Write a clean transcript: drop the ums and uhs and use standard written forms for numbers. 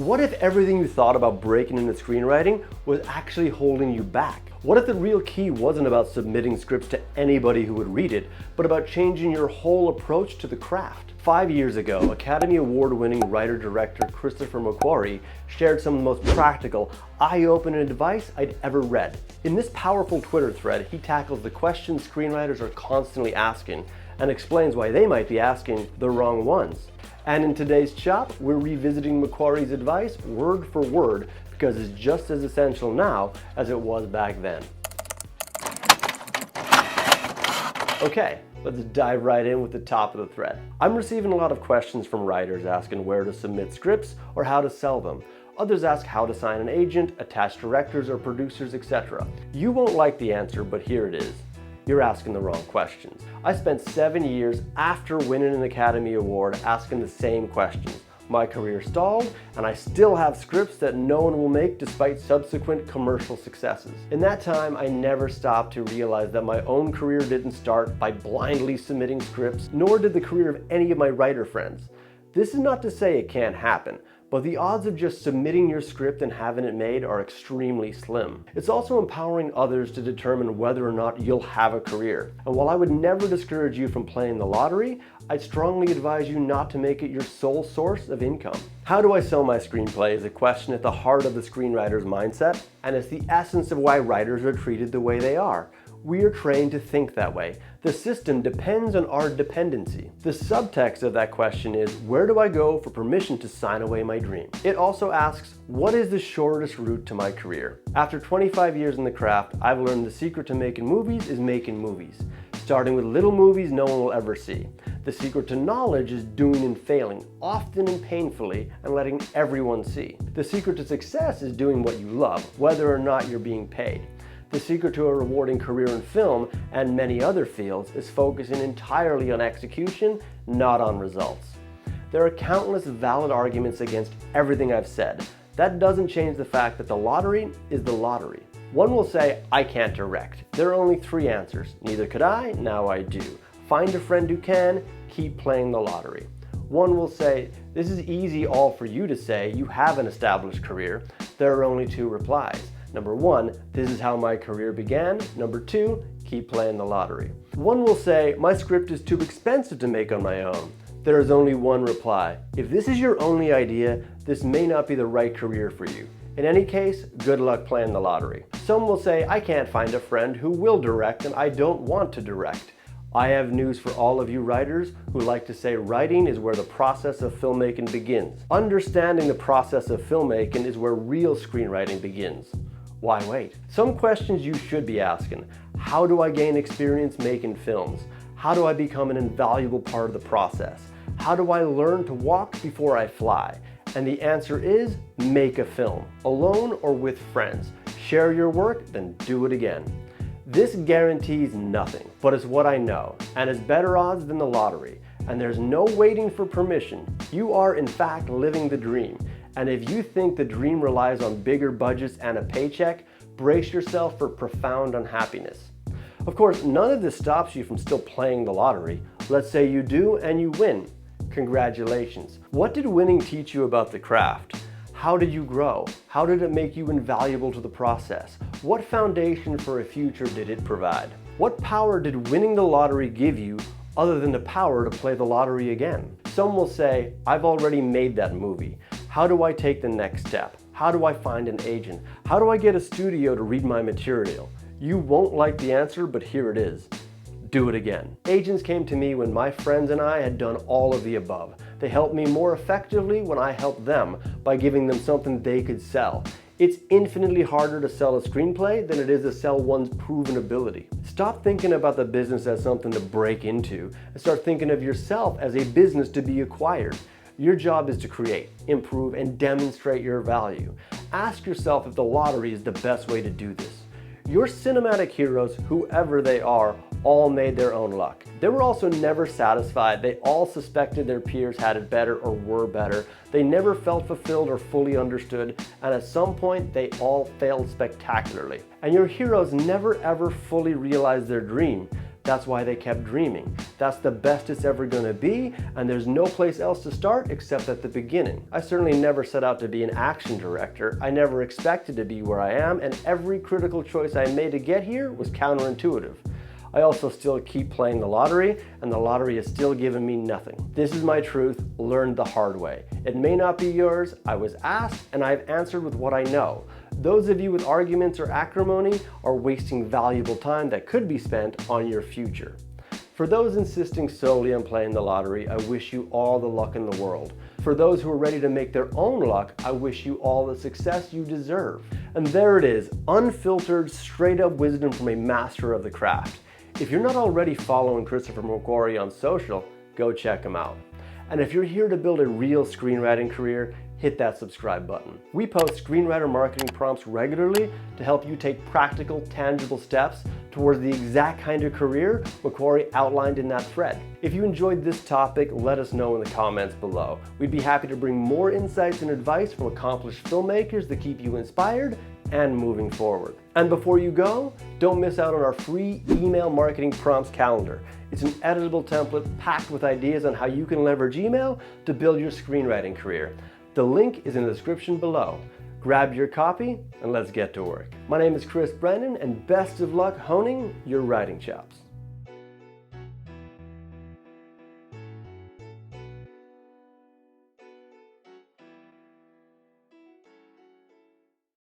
What if everything you thought about breaking into screenwriting was actually holding you back? What if the real key wasn't about submitting scripts to anybody who would read it, but about changing your whole approach to the craft? 5 years ago, Academy Award-winning writer-director Christopher McQuarrie shared some of the most practical, eye-opening advice I'd ever read. In this powerful Twitter thread, he tackles the questions screenwriters are constantly asking and explains why they might be asking the wrong ones. And in today's Chop, we're revisiting McQuarrie's advice word for word because it's just as essential now as it was back then. Okay, let's dive right in with the top of the thread. I'm receiving a lot of questions from writers asking where to submit scripts or how to sell them. Others ask how to sign an agent, attach directors or producers, etc. You won't like the answer, but here it is. You're asking the wrong questions. I spent 7 years after winning an Academy Award asking the same questions. My career stalled, and I still have scripts that no one will make despite subsequent commercial successes. In that time, I never stopped to realize that my own career didn't start by blindly submitting scripts, nor did the career of any of my writer friends. This is not to say it can't happen, but the odds of just submitting your script and having it made are extremely slim. It's also empowering others to determine whether or not you'll have a career. And while I would never discourage you from playing the lottery, I'd strongly advise you not to make it your sole source of income. How do I sell my screenplay is a question at the heart of the screenwriter's mindset, and it's the essence of why writers are treated the way they are. We are trained to think that way. The system depends on our dependency. The subtext of that question is, where do I go for permission to sign away my dream? It also asks, what is the shortest route to my career? After 25 years in the craft, I've learned the secret to making movies is making movies. Starting with little movies no one will ever see. The secret to knowledge is doing and failing, often and painfully, and letting everyone see. The secret to success is doing what you love, whether or not you're being paid. The secret to a rewarding career in film and many other fields is focusing entirely on execution, not on results. There are countless valid arguments against everything I've said. That doesn't change the fact that the lottery is the lottery. One will say, I can't direct. There are only 3 answers. Neither could I, now I do. Find a friend who can, keep playing the lottery. One will say, this is easy all for you to say, you have an established career. There are only 2 replies. Number 1, this is how my career began. Number 2, keep playing the lottery. One will say, my script is too expensive to make on my own. There is only one reply. If this is your only idea, this may not be the right career for you. In any case, good luck playing the lottery. Some will say, I can't find a friend who will direct and I don't want to direct. I have news for all of you writers who like to say writing is where the process of filmmaking begins. Understanding the process of filmmaking is where real screenwriting begins. Why wait? Some questions you should be asking. How do I gain experience making films? How do I become an invaluable part of the process? How do I learn to walk before I fly? And the answer is, make a film, alone or with friends. Share your work, then do it again. This guarantees nothing, but it's what I know, and it's better odds than the lottery. And there's no waiting for permission. You are in fact living the dream. And if you think the dream relies on bigger budgets and a paycheck, brace yourself for profound unhappiness. Of course, none of this stops you from still playing the lottery. Let's say you do and you win. Congratulations. What did winning teach you about the craft? How did you grow? How did it make you invaluable to the process? What foundation for a future did it provide? What power did winning the lottery give you other than the power to play the lottery again? Some will say, I've already made that movie. How do I take the next step? How do I find an agent? How do I get a studio to read my material? You won't like the answer, but here it is. Do it again. Agents came to me when my friends and I had done all of the above. They helped me more effectively when I helped them by giving them something they could sell. It's infinitely harder to sell a screenplay than it is to sell one's proven ability. Stop thinking about the business as something to break into and start thinking of yourself as a business to be acquired. Your job is to create, improve, and demonstrate your value. Ask yourself if the lottery is the best way to do this. Your cinematic heroes, whoever they are, all made their own luck. They were also never satisfied. They all suspected their peers had it better or were better. They never felt fulfilled or fully understood, and at some point, they all failed spectacularly. And your heroes never ever fully realized their dream. That's why they kept dreaming. That's the best it's ever gonna be, and there's no place else to start except at the beginning. I certainly never set out to be an action director. I never expected to be where I am, and every critical choice I made to get here was counterintuitive. I also still keep playing the lottery, and the lottery is still giving me nothing. This is my truth, learned the hard way. It may not be yours. I was asked, and I've answered with what I know. Those of you with arguments or acrimony are wasting valuable time that could be spent on your future. For those insisting solely on playing the lottery, I wish you all the luck in the world. For those who are ready to make their own luck, I wish you all the success you deserve. And there it is, unfiltered, straight-up wisdom from a master of the craft. If you're not already following Christopher McQuarrie on social, go check him out. And if you're here to build a real screenwriting career, hit that subscribe button. We post screenwriter marketing prompts regularly to help you take practical, tangible steps towards the exact kind of career McQuarrie outlined in that thread. If you enjoyed this topic, let us know in the comments below. We'd be happy to bring more insights and advice from accomplished filmmakers that keep you inspired and moving forward. And before you go, don't miss out on our free email marketing prompts calendar. It's an editable template packed with ideas on how you can leverage email to build your screenwriting career. The link is in the description below. Grab your copy and let's get to work. My name is Chris Brennan, and best of luck honing your writing chops.